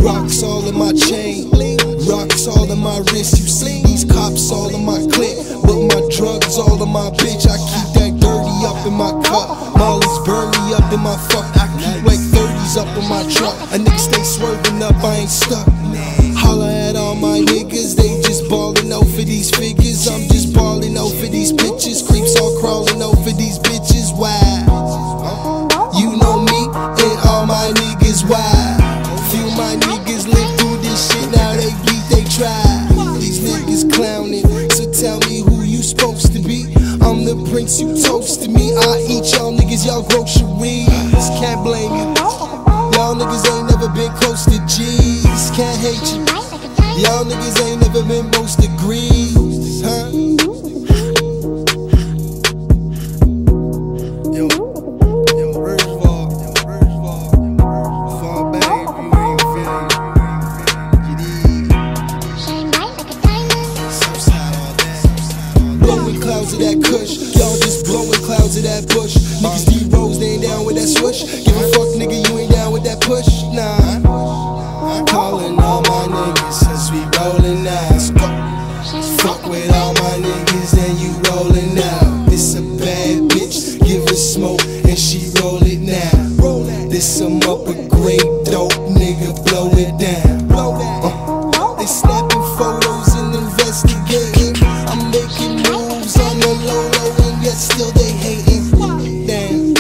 Rocks all in my chain, rocks all in my wrist. You see these cops all in my clip, but my drugs all in my bitch. I keep that dirty up in my cup. Molly's burn me up in my fuck. I keep like 30s up in my truck. A nigga stay swerving up, I ain't stuck. Holla at all my niggas, they just ballin' out for these figures. I'm just ballin' out for these bitches. Creeps all crawling out for these bitches. Why? You know me and all my niggas. Why? Few my niggas live through this shit, now they beat, they try. These niggas clowning, so tell me who you supposed to be. I'm the prince, you toasted me. I eat y'all niggas, y'all groceries. Can't blame you. Y'all niggas ain't never been close to G's. Can't hate you. Y'all niggas ain't never been most degrees, huh? Blowing clouds of that kush, y'all just blowing clouds of that bush. Niggas D-Rose, they ain't down with that swoosh. Give a fuck, nigga, you ain't down with that push. Nah, I'm calling all my niggas since we rollin' now. Fuck with all my niggas, then you rollin' now. This a bad bitch, give her smoke and she roll it now. This some upper grade dope, nigga, blow it down. They snapping photos and investigating. I'm making moves on the low and yet still they hating. Damn.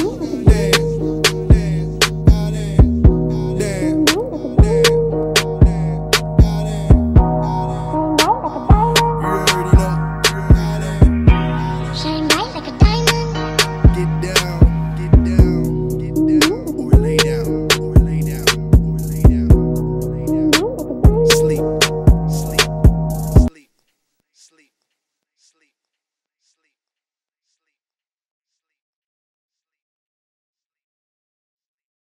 Sleep.